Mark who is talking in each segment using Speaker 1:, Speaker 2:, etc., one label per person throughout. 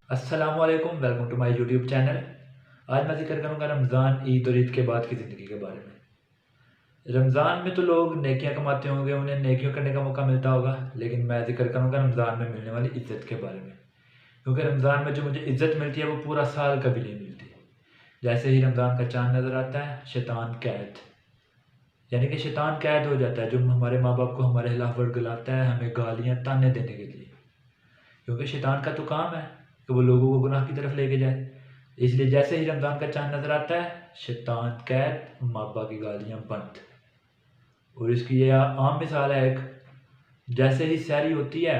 Speaker 1: अस्सलाम वालेकुम, welcome to my YouTube channel. आज मैं जिक्र करूंगा रमज़ान, ईद और ईद के बाद की ज़िंदगी के बारे में। रमज़ान में तो लोग नेकियां कमाते होंगे, उन्हें नेकियों करने का मौका मिलता होगा, लेकिन मैं जिक्र करूंगा रमज़ान में मिलने वाली इज़्ज़त के बारे में। क्योंकि रमज़ान में जो मुझे इज़्ज़त मिलती है वो पूरा साल कभी नहीं मिलती। जैसे ही रमज़ान का चाँद नज़र आता है, शैतान कैद, यानी कि शैतान कैद हो जाता है, जो हमारे माँ बाप को हमारे खिलाफ वर्गलाता है, हमें गालियाँ ताने देने के लिए। क्योंकि शैतान का तो काम है कि वो लोगों को गुनाह की तरफ लेके जाए। इसलिए जैसे ही रमज़ान का चाँद नज़र आता है, शैतान कैद, माँ बाप की गालियाँ बंद। और इसकी ये आम मिसाल है एक, जैसे ही सहरी होती है,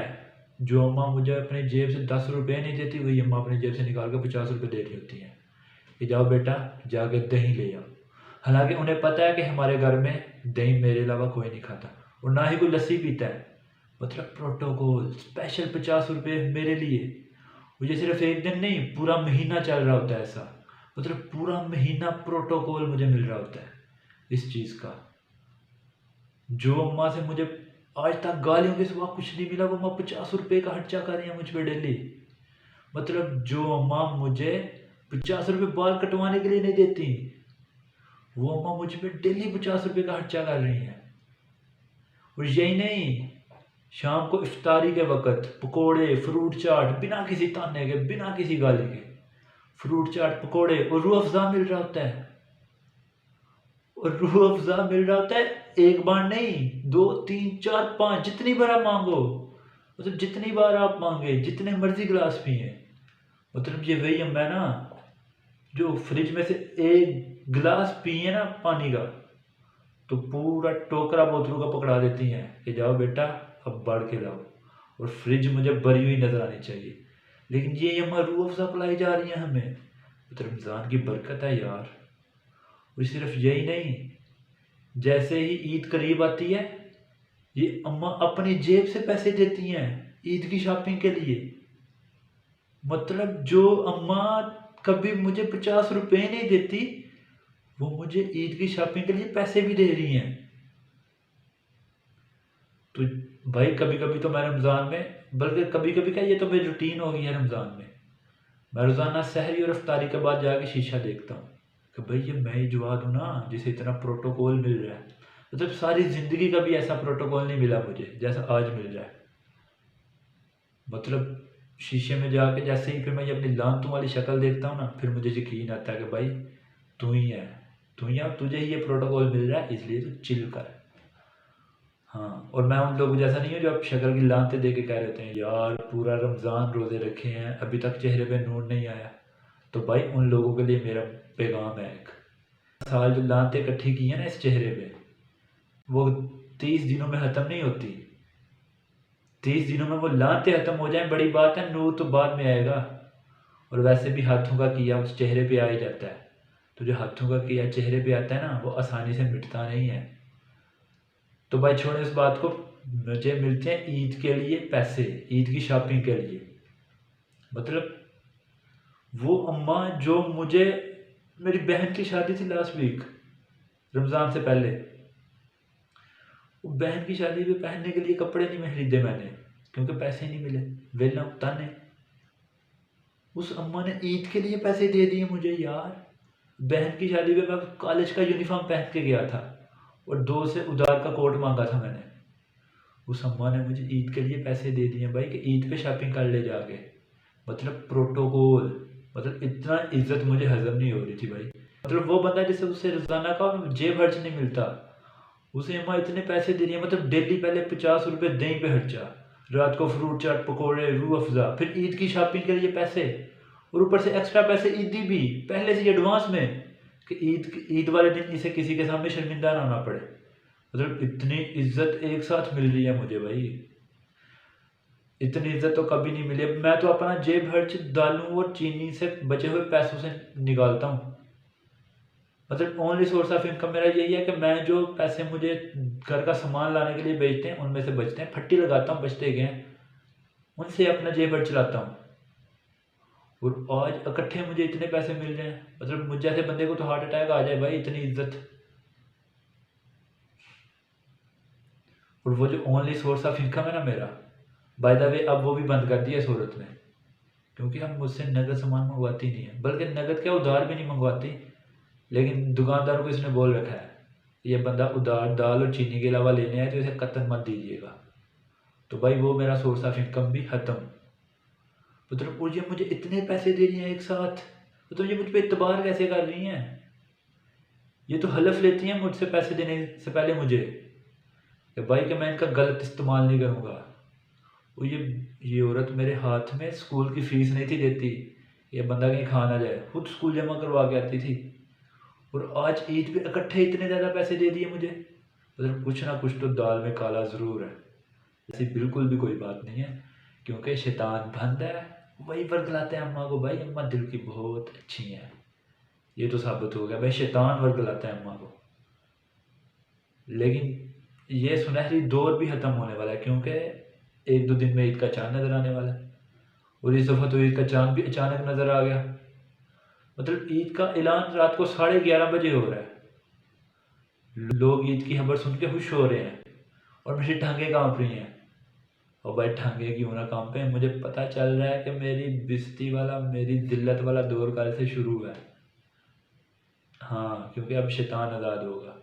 Speaker 1: जो अम्मा मुझे अपनी जेब से 10 रुपये नहीं देती, वही अम्मा अपनी जेब से निकाल कर 50 रुपये दे रही होती हैं कि जाओ बेटा, जाके दही ले आओ। हालांकि उन्हें पता है कि हमारे घर में दही मेरे अलावा कोई नहीं खाता और ना ही कोई लस्सी पीता है। मतलब प्रोटोकॉल स्पेशल 50 रुपये मेरे लिए। मुझे सिर्फ एक दिन नहीं, पूरा महीना चल रहा होता है ऐसा। मतलब पूरा महीना प्रोटोकॉल मुझे मिल रहा होता है इस चीज़ का। जो अम्मा से मुझे आज तक गालियों के सिवा कुछ नहीं मिला, वो अम्मा 50 रुपये का खर्चा कर रही है मुझ पर डेली। मतलब जो अम्मा मुझे 50 रुपये बाल कटवाने के लिए नहीं देती, वो अम्मा मुझ पर डेली 50 रुपये का खर्चा कर रही है। और यही नहीं, शाम को इफ्तारी के वक्त पकोड़े, फ्रूट चाट, बिना किसी ताने के, बिना किसी गाली के, फ्रूट चाट, पकोड़े और रूह अफ़ज़ा मिल रहा होता है। और रूह अफ़ज़ा मिल रहा होता है एक बार नहीं, 2 3 4 5, जितनी बार आप मांगो। मतलब जितनी बार आप मांगे, जितने मर्जी गिलास पिए। मतलब ये वही अम्मा है ना, जो फ्रिज में से एक गिलास पिए ना पानी का, तो पूरा टोकरा बोतलों का पकड़ा देती हैं कि जाओ बेटा, अब बढ़ के लाओ। और फ्रिज मुझे भरी हुई नजर आनी चाहिए। लेकिन ये अम्मा रूह अफ़ज़ा पिलाई जा रही है हमें। तो रमज़ान की बरकत है यार। और सिर्फ यही नहीं, जैसे ही ईद करीब आती है, ये अम्मा अपनी जेब से पैसे देती हैं ईद की शॉपिंग के लिए। मतलब जो अम्मा कभी मुझे 50 रुपये नहीं देती, वो मुझे ईद की शॉपिंग के लिए पैसे भी दे रही हैं। तो भाई कभी कभी तो मैं रमज़ान में, बल्कि कभी कभी क्या, ये तो मेरी रूटीन हो गई है रमज़ान में, मैं रोज़ाना सहरी और इफ्तारी के बाद जाके शीशा देखता हूँ कि भाई ये मैं ही जवाद हूँ ना जिसे इतना प्रोटोकॉल मिल रहा है। मतलब सारी ज़िंदगी का भी ऐसा प्रोटोकॉल नहीं मिला मुझे जैसा आज मिल रहा है। मतलब शीशे में जाके जैसे ही फिर मैं ये अपनी लानतों वाली शक्ल देखता हूँ ना, फिर मुझे यकीन आता है कि भाई तू ही है, तू ही है, और तुझे ही ये प्रोटोकॉल मिल रहा है, इसलिए तू चिल कर। हाँ, और मैं उन लोगों जैसा नहीं हूँ जो अब शक्ल की लानतें दे के कह रहे होते हैं यार पूरा रमज़ान रोज़े रखे हैं, अभी तक चेहरे पे नूर नहीं आया। तो भाई उन लोगों के लिए मेरा पैगाम है एक, साल जो लानतें इकट्ठी की हैं ना इस चेहरे पे, वो 30 दिनों में ख़त्म नहीं होती। 30 दिनों में वो लानतें ख़त्म हो जाएं बड़ी बात है, नूर तो बाद में आएगा। और वैसे भी हाथों का किया उस चेहरे पे आ ही जाता है। तो जो हाथों का किया चेहरे पे आता है ना, वो आसानी से मिटता नहीं है। तो भाई छोड़े इस बात को, मुझे मिलते हैं ईद के लिए पैसे, ईद की शॉपिंग के लिए। मतलब वो अम्मा जो मुझे, मेरी बहन की शादी थी लास्ट वीक रमज़ान से पहले, वो बहन की शादी पे पहनने के लिए कपड़े नहीं खरीदे मैंने, क्योंकि पैसे नहीं मिले, वेला ताने। उस अम्मा ने ईद के लिए पैसे दे दिए मुझे यार। बहन की शादी पे मैं कॉलेज का यूनिफॉर्म पहन के गया था और 2 से उधार का कोट मांगा था मैंने। उस अम्मा ने मुझे ईद के लिए पैसे दे दिए भाई कि ईद पे शॉपिंग कर ले जाके। मतलब प्रोटोकॉल, मतलब इतना इज्जत मुझे हजम नहीं हो रही थी भाई। मतलब वो बंदा जिसे उससे रोजाना का जेब खर्च नहीं मिलता, उसे अम्मा इतने पैसे दे रही है। मतलब डेली पहले 50 रुपये दही पे खर्चा, रात को फ्रूट चाट, पकौड़े, रूह अफ़ज़ा, फिर ईद की शॉपिंग के लिए पैसे, और ऊपर से एक्स्ट्रा पैसे ईदी भी पहले से एडवांस में कि ईद वाले दिन इसे किसी के सामने शर्मिंदा ना होना पड़े। मतलब इतनी इज्जत एक साथ मिल रही है मुझे भाई, इतनी इज्जत तो कभी नहीं मिली। अब मैं तो अपना जेब खर्च दालों और चीनी से बचे हुए पैसों से निकालता हूँ। मतलब ओनली सोर्स ऑफ इनकम मेरा यही है कि मैं जो पैसे मुझे घर का सामान लाने के लिए बेचते हैं उनमें से बचते हैं, फट्टी लगाता हूँ बचते गए हैं, उनसे अपना जेब खर्च चलाता हूँ। और आज इकट्ठे मुझे इतने पैसे मिल रहे हैं, मतलब मुझ जैसे बंदे को तो हार्ट अटैक आ जाए भाई, इतनी इज्जत। और वो जो ओनली सोर्स ऑफ इनकम है ना मेरा, बाय द वे अब वो भी बंद कर दिया सूरत में। क्योंकि हम मुझसे नगद सामान मंगवाती नहीं है, बल्कि नगद क्या उधार भी नहीं मंगवाती। लेकिन दुकानदार को इसने बोल रखा है ये बंदा उधार दाल और चीनी के अलावा लेने आए तो इसे कतन मत दीजिएगा। तो भाई वो मेरा सोर्स ऑफ इनकम भी ख़त्म। मतलब और ये मुझे इतने पैसे दे रही हैं एक साथ, मतलब ये मुझ पर इतबार कैसे कर रही हैं। ये तो हलफ लेती हैं मुझसे पैसे देने से पहले मुझे कि भाई कि मैं इनका गलत इस्तेमाल नहीं करूँगा। और ये औरत मेरे हाथ में स्कूल की फ़ीस नहीं थी देती, ये बंदा कहीं खा ना जाए, खुद स्कूल जमा करवा के आती थी। और आज ईद पे इकट्ठे इतने ज़्यादा पैसे दे दिए मुझे। मतलब कुछ ना कुछ तो दाल में काला ज़रूर है। ऐसी बिल्कुल भी कोई बात नहीं है, क्योंकि शैतान बंद है वही वर्गलाते हैं अम्मा को। भाई अम्मा दिल की बहुत अच्छी हैं, ये तो साबित हो गया। भाई शैतान वर्गलाता है अम्मा को। लेकिन ये सुनहरी दौर भी ख़त्म होने वाला है, क्योंकि एक दो दिन में ईद का चाँद नज़र आने वाला है। और इस दफ़ा तो ईद का चाँद भी अचानक नज़र आ गया। मतलब ईद का ऐलान रात को 11:30 बजे हो रहा है। लोग ईद की खबर सुन के खुश हो रहे हैं और मेरी टांगें काँप रही हैं। और भाई टांगें क्यों ना काँपे, मुझे पता चल रहा है कि मेरी बेइज्जती वाला, मेरी जिल्लत वाला दौर कल से शुरू हुआ है। हाँ, क्योंकि अब शैतान आज़ाद होगा,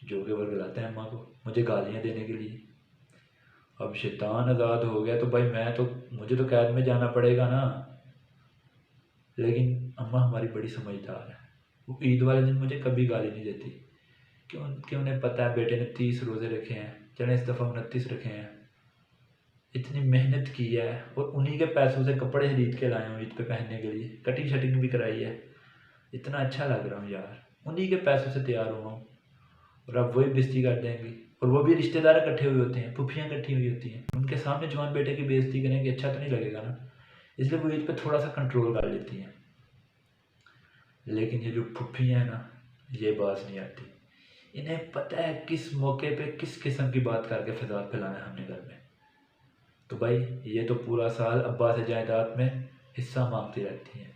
Speaker 1: जो कि वर्गलाते हैं अम्मा को मुझे गालियाँ देने के लिए। अब शैतान आज़ाद हो गया तो भाई मुझे तो कैद में जाना पड़ेगा ना। लेकिन अम्मा हमारी बड़ी समझदार है, वो ईद वाले दिन मुझे कभी गाली नहीं देती। क्योंकि उन्हें पता है बेटे ने 30 रोज़े रखे हैं, चले इस दफ़ा 29 रखे हैं। इतनी मेहनत की है और उन्हीं के पैसों से कपड़े खरीद के लाए हूँ ईद पे पहनने के लिए, कटिंग शटिंग भी कराई है। इतना अच्छा लग रहा हूँ यार, उन्हीं के पैसों से तैयार हुआ हूँ। और अब वही बेइज्जती कर देंगे, और वो भी रिश्तेदार इकट्ठे हुए होते हैं, फुफियाँ इकट्ठी हुई होती हैं, उनके सामने जवान बेटे की बेइज्जती करेंगे, अच्छा तो नहीं लगेगा ना। इसलिए वो ईद पे थोड़ा सा कंट्रोल कर लेती हैं। लेकिन ये जो फुफियाँ हैं ना, ये बात नहीं आती। इन्हें पता है किस मौके पे किस किस्म की बात करके फसाद फैलाना है हमने घर में। तो भाई ये तो पूरा साल अब्बा से जायदाद में हिस्सा मांगती रहती हैं,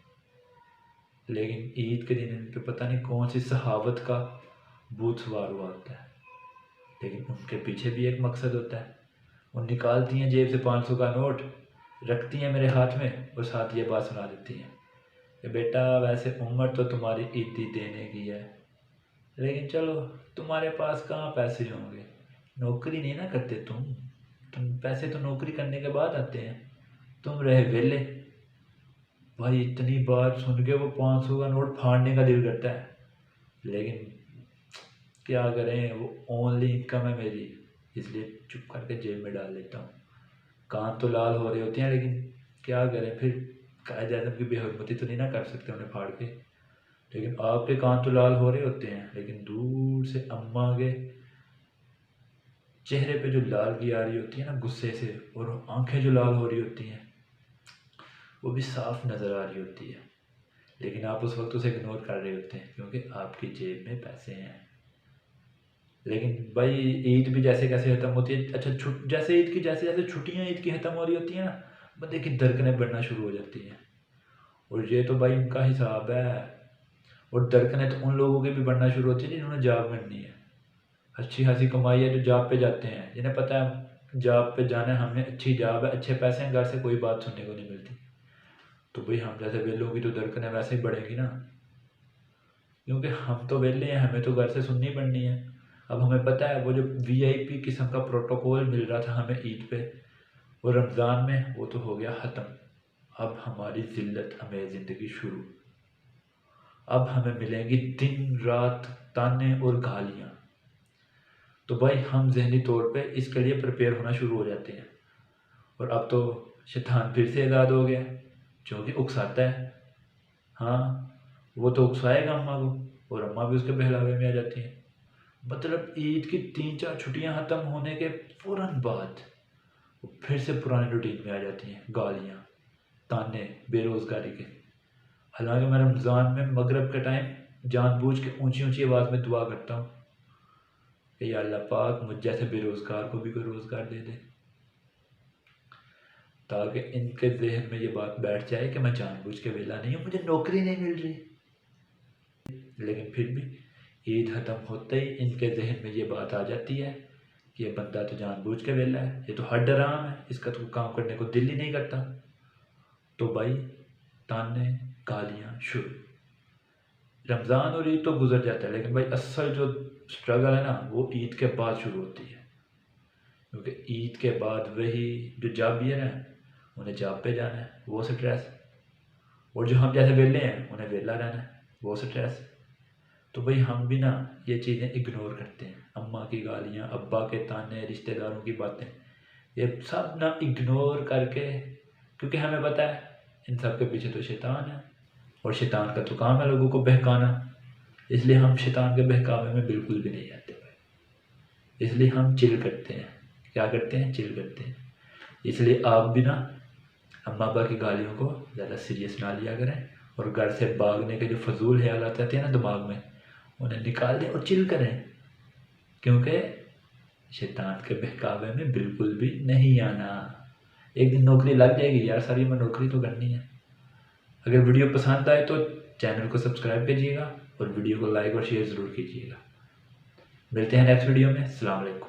Speaker 1: लेकिन ईद के दिन इन पे पता नहीं कौन सी सहावत का भूत सवार हुआ होता है। लेकिन उनके पीछे भी एक मकसद होता है। वो निकालती हैं जेब से 500 का नोट, रखती हैं मेरे हाथ में और साथ ये बात सुना देती हैं कि बेटा वैसे उम्र तो तुम्हारी ईदी देने की है, लेकिन चलो तुम्हारे पास कहाँ पैसे होंगे, नौकरी नहीं ना करते तुम पैसे तो नौकरी करने के बाद आते हैं, तुम रहे वेले। भाई इतनी बात सुन के वो 500 का नोट फाड़ने का दिल करता है, लेकिन क्या करें, वो ओनली इनकम है मेरी, इसलिए चुप करके जेब में डाल लेता हूँ। कान तो लाल हो रहे होते हैं, लेकिन क्या करें फिर, कायद आज़म की बेहरमती तो नहीं ना कर सकते उन्हें फाड़ के। लेकिन आपके कान तो लाल हो रहे होते हैं, लेकिन दूर से अम्मा के चेहरे पे जो लालगी आ रही होती है ना गुस्से से, और आंखें जो लाल हो रही होती हैं वो भी साफ नज़र आ रही होती है। लेकिन आप उस वक्त उसे इग्नोर कर रहे होते हैं, क्योंकि आपकी जेब में पैसे हैं। लेकिन भाई ईद भी जैसे कैसे ख़त्म होती है, अच्छा जैसे ईद की जैसे जैसे छुट्टियाँ ईद की ख़त्म हो रही होती हैं ना, बंदे की धड़कनें बढ़ना शुरू हो जाती हैं। और ये तो भाई उनका हिसाब है। और धड़कनें तो उन लोगों की भी बढ़ना शुरू होती है जिन्होंने जॉब करनी है, अच्छी खासी कमाई है, जो जॉब पे जाते हैं, जिन्हें पता है जॉब पे जाना है, हमें अच्छी जॉब है, अच्छे पैसे हैं, घर से कोई बात सुनने को नहीं मिलती। तो भाई हम जैसे वेलों की तो धड़कनें वैसे ही बढ़ेंगी ना, क्योंकि हम तो वेले हैं, हमें तो घर से सुननी पड़नी है। अब हमें पता है वो जो वीआईपी किस्म का प्रोटोकॉल मिल रहा था हमें ईद पे और रमज़ान में, वो तो हो गया ख़त्म। अब हमारी ज़िल्लत हमें ज़िंदगी शुरू। अब हमें मिलेंगी दिन रात ताने और गालियाँ। तो भाई हम जहनी तौर पे इसके लिए प्रिपेयर होना शुरू हो जाते हैं। और अब तो शैतान फिर से आज़ाद हो गया, जो कि उकसाता है। हाँ, वो तो उकसाएगा अम्मा को, और अम्मा भी उसके बहलावे में आ जाती हैं। मतलब ईद की 3-4 छुट्टियां ख़त्म होने के फ़ौरन बाद वो फिर से पुराने रूटीन में आ जाती हैं, गालियाँ, ताने, बेरोज़गारी के। हालांकि मैं रमज़ान में मगरिब के टाइम जानबूझ के ऊंची ऊंची आवाज़ में दुआ करता हूँ कि या अल्लाह पाक मुझ जैसे बेरोज़गार को भी कोई रोज़गार दे दे, ताकि इनके जहन में ये बात बैठ जाए कि मैं जानबूझ के वेला नहीं हूँ, मुझे नौकरी नहीं मिल रही। लेकिन फिर भी ईद ख़त्म होते ही इनके जहन में ये बात आ जाती है कि ये बंदा तो जानबूझ के वेला है, ये तो हर डराम है, इसका तो काम करने को दिल ही नहीं करता। तो भाई ताने गालियाँ शुरू। रमज़ान और ईद तो गुजर जाता है, लेकिन भाई असल जो स्ट्रगल है ना वो ईद के बाद शुरू होती है, क्योंकि ईद के बाद वही जो जॉब है ना उन्हें जॉब पे जाना है वो स्ट्रेस, और जो हम जैसे वेले हैं उन्हें वेला रहना है वो स्ट्रेस। तो भाई हम भी ना ये चीज़ें इग्नोर करते हैं, अम्मा की गालियाँ, अब्बा के ताने, रिश्तेदारों की बातें, ये सब ना इग्नोर करके, क्योंकि हमें पता है इन सब के पीछे तो शैतान है और शैतान का तो काम है लोगों को बहकाना, इसलिए हम शैतान के बहकावे में बिल्कुल भी नहीं आते भाई। इसलिए हम चिल करते हैं, क्या करते हैं, चिल करते हैं। इसलिए आप भी ना अम्मा अब्बा की गालियों को ज़्यादा सीरियस ना लिया करें, और घर से भागने के जो फजूल ख्याल आते हैं ना दिमाग में उन्हें निकाल दें और चिल करें, क्योंकि शैतान के बहकावे में बिल्कुल भी नहीं आना। एक दिन नौकरी लग जाएगी यार, सारी उम्र नौकरी तो करनी है। अगर वीडियो पसंद आए तो चैनल को सब्सक्राइब कीजिएगा और वीडियो को लाइक और शेयर ज़रूर कीजिएगा। मिलते हैं नेक्स्ट वीडियो में। अस्सलाम वालेकुम।